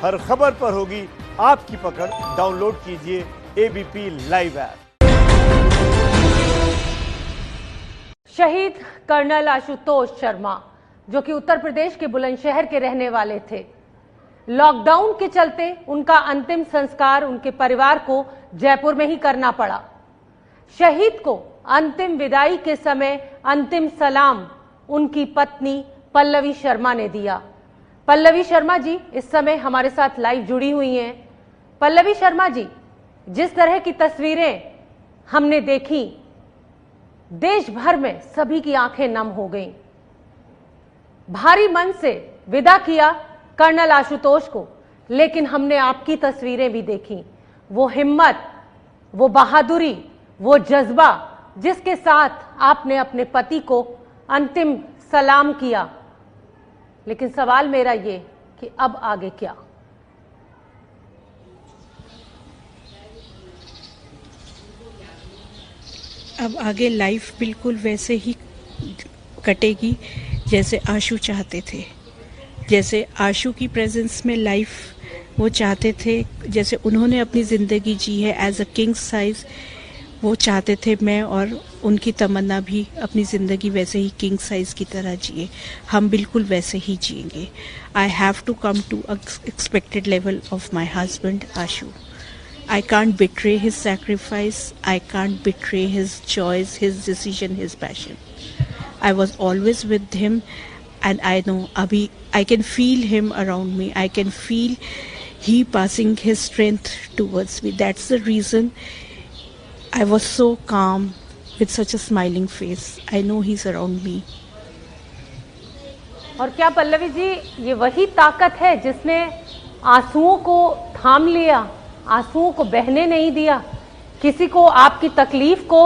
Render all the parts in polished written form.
हर खबर पर होगी आपकी पकड़। डाउनलोड कीजिए एबीपी लाइव ऐप। शहीद कर्नल आशुतोष शर्मा, जो कि उत्तर प्रदेश के बुलंदशहर के रहने वाले थे, लॉकडाउन के चलते उनका अंतिम संस्कार उनके परिवार को जयपुर में ही करना पड़ा। शहीद को अंतिम विदाई के समय अंतिम सलाम उनकी पत्नी पल्लवी शर्मा ने दिया। पल्लवी शर्मा जी इस समय हमारे साथ लाइव जुड़ी हुई हैं। पल्लवी शर्मा जी, जिस तरह की तस्वीरें हमने देखी, देश भर में सभी की आंखें नम हो गईं। भारी मन से विदा किया कर्नल आशुतोष को, लेकिन हमने आपकी तस्वीरें भी देखी। वो हिम्मत, वो बहादुरी, वो जज्बा जिसके साथ आपने अपने पति को अंतिम सलाम किया। लेकिन सवाल मेरा ये कि अब आगे क्या? अब आगे लाइफ बिल्कुल वैसे ही कटेगी जैसे आशु चाहते थे, जैसे आशु की प्रेजेंस में लाइफ वो चाहते थे, जैसे उन्होंने अपनी ज़िंदगी जी है एज अ किंग साइज, वो चाहते थे मैं और उनकी तमन्ना भी अपनी ज़िंदगी वैसे ही किंग साइज की तरह जिए। हम बिल्कुल वैसे ही जिएंगे। I have to come to expected level of my husband Ashu. I can't betray his sacrifice. I can't betray his choice, his decision, his passion. I was always with him, and I know abhi I can feel him around me. I can feel he passing his strength towards me. That's the reason I was so calm with such a smiling face. I know he's around me. और क्या पल्लवी जी, ये वही ताकत है जिसने आंसुओं को थाम लिया, आंसुओं को बहने नहीं दिया, किसी को आपकी तकलीफ को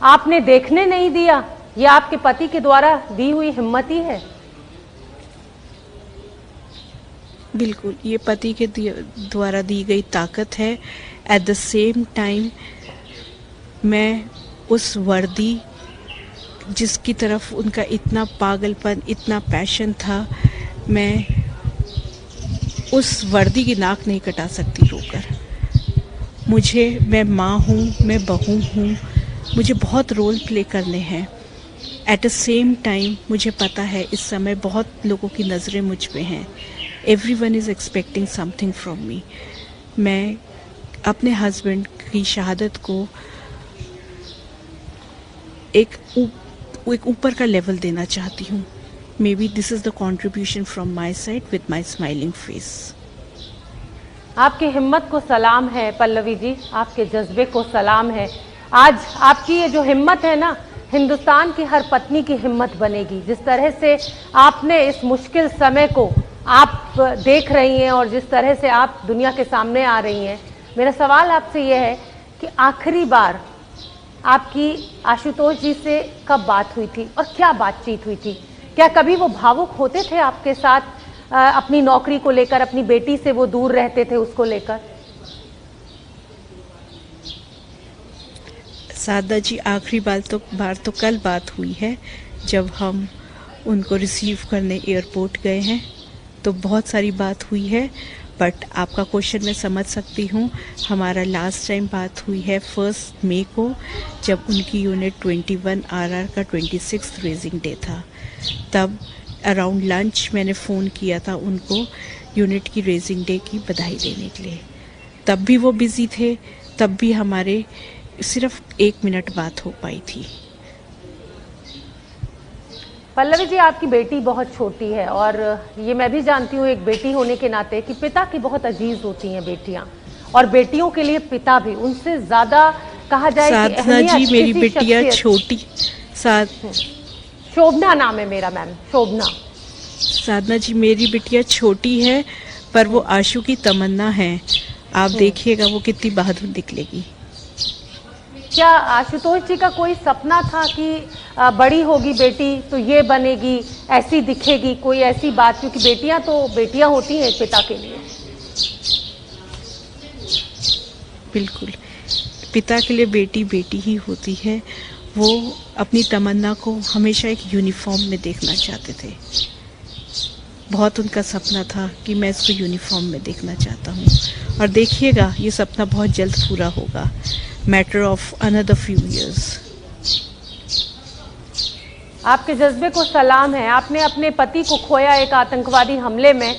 आपने देखने नहीं दिया? ये आपके पति के द्वारा दी हुई हिम्मत ही है। बिल्कुल, ये पति के द्वारा दी गई ताकत है। एट द सेम टाइम मैं उस वर्दी जिसकी तरफ उनका इतना पागलपन, इतना पैशन था, मैं उस वर्दी की नाक नहीं कटा सकती रोकर। मैं माँ हूँ, मैं बहू हूँ, मुझे बहुत रोल प्ले करने हैं। एट द सेम टाइम मुझे पता है इस समय बहुत लोगों की नज़रें मुझ पे हैं। Everyone is expecting something from me. मैं अपने हस्बैंड की शहादत को एक ऊपर का लेवल देना चाहती हूँ। May be this is the contribution from my side with my smiling face. आपकी हिम्मत को सलाम है पल्लवी जी, आपके जज्बे को सलाम है। आज आपकी ये जो हिम्मत है ना, हिंदुस्तान की हर पत्नी की हिम्मत बनेगी। जिस तरह से आपने इस मुश्किल समय को आप देख रही हैं और जिस तरह से आप दुनिया के सामने आ रही हैं, मेरा सवाल आपसे ये है कि आखिरी बार आपकी आशुतोष जी से कब बात हुई थी और क्या बातचीत हुई थी? क्या कभी वो भावुक होते थे आपके साथ? अपनी नौकरी को लेकर, अपनी बेटी से वो दूर रहते थे, उसको लेकर? सादा जी, आखिरी बार तो कल बात हुई है, जब हम उनको रिसीव करने एयरपोर्ट गए हैं, तो बहुत सारी बात हुई है। बट आपका क्वेश्चन मैं समझ सकती हूँ। हमारा लास्ट टाइम बात हुई है 1 मई को, जब उनकी यूनिट 21 RR का 26th रेजिंग डे था। तब अराउंड लंच मैंने फ़ोन किया था उनको यूनिट की रेजिंग डे की बधाई देने के लिए। तब भी वो बिज़ी थे, तब भी हमारे सिर्फ 1 मिनट बात हो पाई थी। पल्लवी जी, आपकी बेटी बहुत छोटी है और ये मैं भी जानती हूँ एक बेटी होने के नाते कि पिता की बहुत अजीज होती हैं बेटियाँ, और बेटियों के लिए पिता भी उनसे ज़्यादा कहा जाए कि साधना जी, मेरी बिटिया छोटी, शोभना नाम है मेरा, मैम शोभना। साधना जी, मेरी बिटिया छोटी है, पर वो आशु की तमन्ना है। आप देखिएगा वो कितनी बहादुर निकलेगी। क्या आशुतोष जी का कोई सपना था कि बड़ी होगी बेटी तो ये बनेगी, ऐसी दिखेगी, कोई ऐसी बात? क्योंकि बेटियां तो बेटियां होती हैं पिता के लिए। बिल्कुल, पिता के लिए बेटी बेटी ही होती है। वो अपनी तमन्ना को हमेशा एक यूनिफॉर्म में देखना चाहते थे। बहुत उनका सपना था कि मैं इसको यूनिफॉर्म में देखना चाहता हूँ, और देखिएगा ये सपना बहुत जल्द पूरा होगा, matter of another few years. आपके जज्बे को सलाम है। आपने अपने पति को खोया एक आतंकवादी हमले में,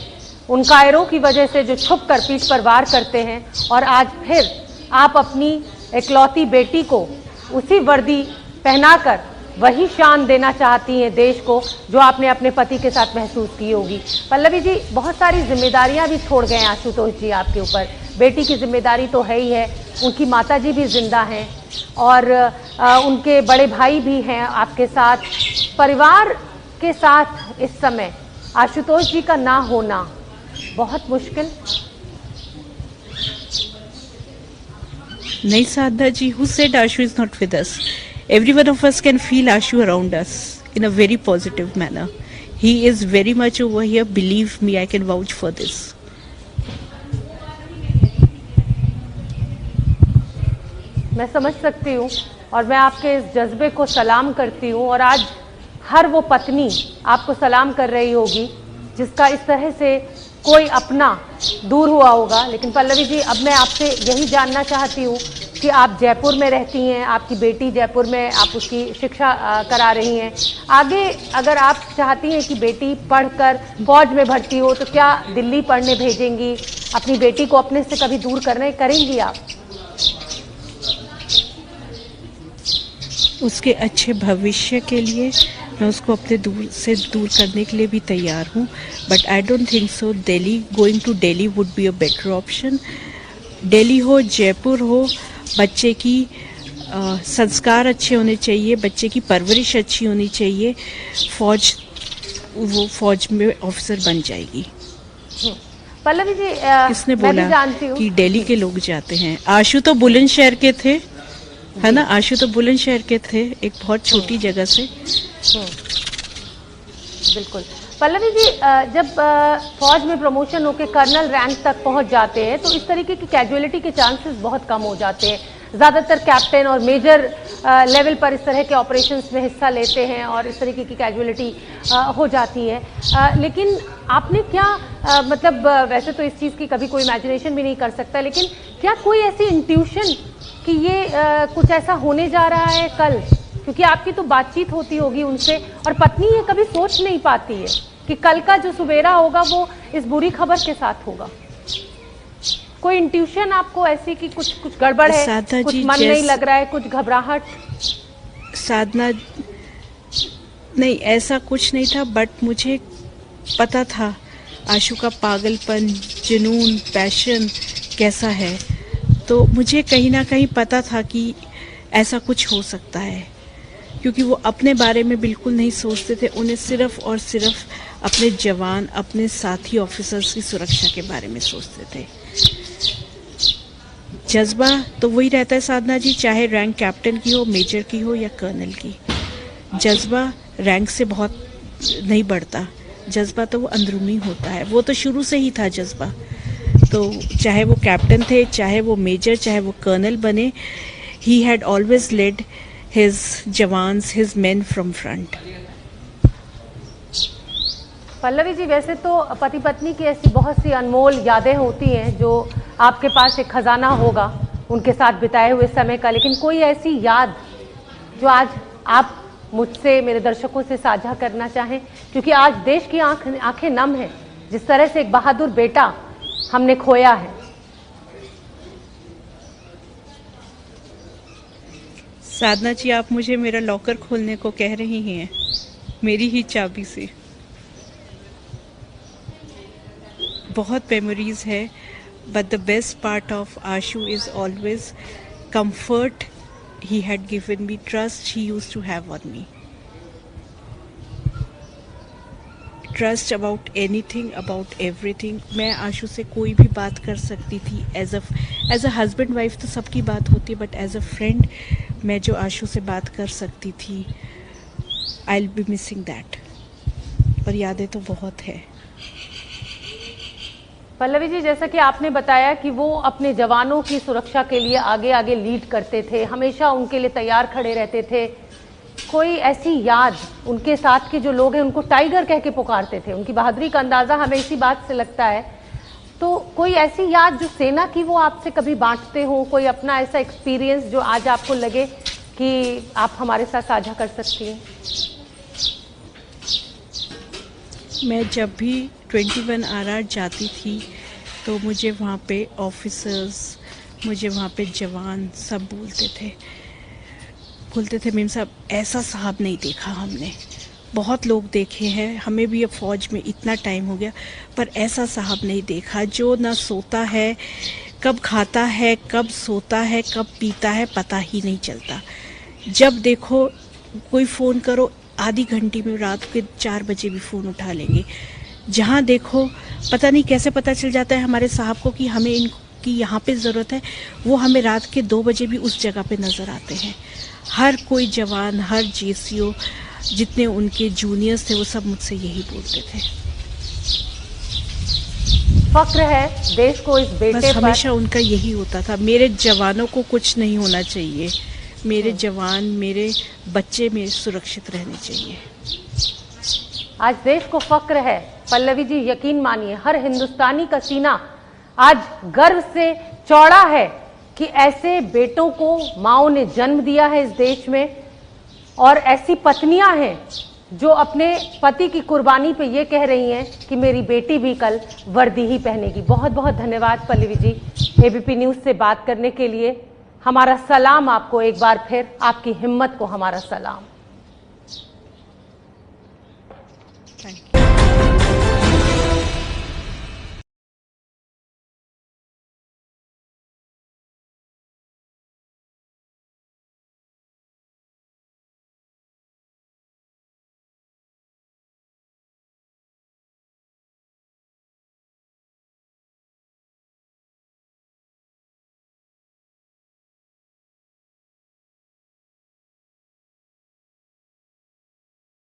उन कायरों की वजह से जो छुप कर पीठ पर वार करते हैं, और आज फिर आप अपनी इकलौती बेटी को उसी वर्दी पहनाकर वही शान देना चाहती हैं देश को जो आपने अपने पति के साथ महसूस की होगी। पल्लवी जी, बहुत सारी जिम्मेदारियां भी छोड़ गए आशुतोष जी आपके ऊपर। बेटी की जिम्मेदारी तो है ही है, उनकी माताजी भी जिंदा हैं और उनके बड़े भाई भी हैं आपके साथ। परिवार के साथ इस समय आशुतोष जी का ना होना बहुत मुश्किल। नहीं साधना जी, who said Ashu is not with us? Every one of us can feel Ashu around us in a very positive manner. He is very much over here. Believe me, I can vouch for this. मैं समझ सकती हूँ और मैं आपके इस जज्बे को सलाम करती हूँ, और आज हर वो पत्नी आपको सलाम कर रही होगी जिसका इस तरह से कोई अपना दूर हुआ होगा। लेकिन पल्लवी जी, अब मैं आपसे यही जानना चाहती हूँ कि आप जयपुर में रहती हैं, आपकी बेटी जयपुर में आप उसकी शिक्षा करा रही हैं। आगे अगर आप चाहती हैं कि बेटी पढ़कर फौज में भर्ती हो तो क्या दिल्ली पढ़ने भेजेंगी? अपनी बेटी को अपने से कभी दूर करेंगी आप? उसके अच्छे भविष्य के लिए मैं उसको अपने दूर से दूर करने के लिए भी तैयार हूँ, but I don't think so Delhi, going to Delhi would be a better option. Delhi हो, जयपुर हो, बच्चे की संस्कार अच्छे होने चाहिए, बच्चे की परवरिश अच्छी होनी चाहिए, वो फौज में ऑफिसर बन जाएगी। पल्लवी जी, किसने बोला कि दिल्ली के लोग जाते हैं? आशु तो बुलंदशहर के थे, है ना? आशु तो बुलंदशहर के थे, एक बहुत छोटी जगह से। बिल्कुल। पल्लवी जी, जब फौज में प्रमोशन होकर कर्नल रैंक तक पहुंच जाते हैं तो इस तरीके की कैजुअलिटी के चांसेस बहुत कम हो जाते हैं। ज़्यादातर कैप्टन और मेजर लेवल पर इस तरह के ऑपरेशंस में हिस्सा लेते हैं और इस तरीके की कैजुअलिटी हो जाती है। लेकिन आपने क्या मतलब, वैसे तो इस चीज़ की कभी कोई इमेजिनेशन भी नहीं कर सकता, लेकिन क्या कोई ऐसी इंट्यूशन कि ये कुछ ऐसा होने जा रहा है कल? क्योंकि आपकी तो बातचीत होती होगी उनसे, और पत्नी ये कभी सोच नहीं पाती है कि कल का जो सुबेरा होगा वो इस बुरी खबर के साथ होगा। कोई इंट्यूशन आपको ऐसी कि कुछ गड़बड़ है, कुछ मन नहीं लग रहा है, कुछ घबराहट? साधना, नहीं ऐसा कुछ नहीं था, बट मुझे पता था आशु का पागलपन, जुनून, पैशन कैसा है, तो मुझे कहीं ना कहीं पता था कि ऐसा कुछ हो सकता है, क्योंकि वो अपने बारे में बिल्कुल नहीं सोचते थे। उन्हें सिर्फ और सिर्फ अपने जवान, अपने साथी ऑफिसर्स की सुरक्षा के बारे में सोचते थे। जज्बा तो वही रहता है साधना जी, चाहे रैंक कैप्टन की हो, मेजर की हो या कर्नल की। जज्बा रैंक से बहुत नहीं बढ़ता, जज्बा तो वो अंदरूनी होता है, वो तो शुरू से ही था जज्बा। तो चाहे वो कैप्टन थे, चाहे वो मेजर, चाहे वो कर्नल बने, he had always led his jawans, his men from front. Pallavi ji, वैसे तो पति पत्नी की ऐसी बहुत सी अनमोल यादें होती हैं जो आपके पास एक खजाना होगा उनके साथ बिताए हुए समय का, लेकिन कोई ऐसी याद जो आज आप मुझसे, मेरे दर्शकों से साझा करना चाहें? क्योंकि आज देश की आंखें नम हैं जिस तरह से एक बहादुर बेटा हमने खोया है। साधना जी, आप मुझे मेरा लॉकर खोलने को कह रही हैं, मेरी ही चाबी से। बहुत मेमोरीज है, but the best part of Ashu is always comfort he had given me, trust he used to have on me. Trust about anything, about everything. मैं आशु से कोई भी बात कर सकती थी। एज अ हस्बैंड वाइफ तो सबकी बात होती है, बट एज अ फ्रेंड मैं जो आशु से बात कर सकती थी, I will be missing that. और यादें तो बहुत है। पल्लवी जी, जैसा कि आपने बताया कि वो अपने जवानों की सुरक्षा के लिए आगे आगे लीड करते थे, हमेशा उनके लिए तैयार खड़े रहते थे, कोई ऐसी याद, उनके साथ के जो लोग हैं उनको टाइगर कह के पुकारते थे, उनकी बहादुरी का अंदाजा हमें इसी बात से लगता है। तो कोई ऐसी याद जो सेना की वो आपसे कभी बांटते हो, कोई अपना ऐसा एक्सपीरियंस जो आज आपको लगे कि आप हमारे साथ साझा कर सकती हैं? मैं जब भी 21 RR जाती थी तो मुझे वहाँ पे ऑफिसर्स, मुझे वहाँ पे जवान सब बोलते थे मेम साहब ऐसा साहब नहीं देखा हमने। बहुत लोग देखे हैं, हमें भी अब फौज में इतना टाइम हो गया, पर ऐसा साहब नहीं देखा जो ना सोता है, कब खाता है, कब सोता है, कब पीता है, पता ही नहीं चलता। जब देखो कोई फ़ोन करो आधी घंटे में, रात के 4 बजे भी फ़ोन उठा लेंगे। जहाँ देखो पता नहीं कैसे पता चल जाता है हमारे साहब को कि हमें इनकी यहाँ पे ज़रूरत है, वो हमें रात के 2 बजे भी उस जगह पे नज़र आते हैं। हर कोई जवान, हर GCO, जितने उनके जूनियर्स थे वो सब मुझसे यही बोलते थे। फक्र है देश को इस बेटे बस पर। हमेशा उनका यही होता था, मेरे जवानों को कुछ नहीं होना चाहिए, मेरे जवान, मेरे बच्चे में सुरक्षित रहने चाहिए। आज देश को फक्र है पल्लवी जी, यकीन मानिए हर हिंदुस्तानी का सीना आज गर्व से चौड़ा है कि ऐसे बेटों को माओं ने जन्म दिया है इस देश में, और ऐसी पत्नियां हैं जो अपने पति की कुर्बानी पे ये कह रही हैं कि मेरी बेटी भी कल वर्दी ही पहनेगी। बहुत बहुत धन्यवाद पल्लवी जी ABP न्यूज से बात करने के लिए। हमारा सलाम आपको एक बार फिर, आपकी हिम्मत को हमारा सलाम।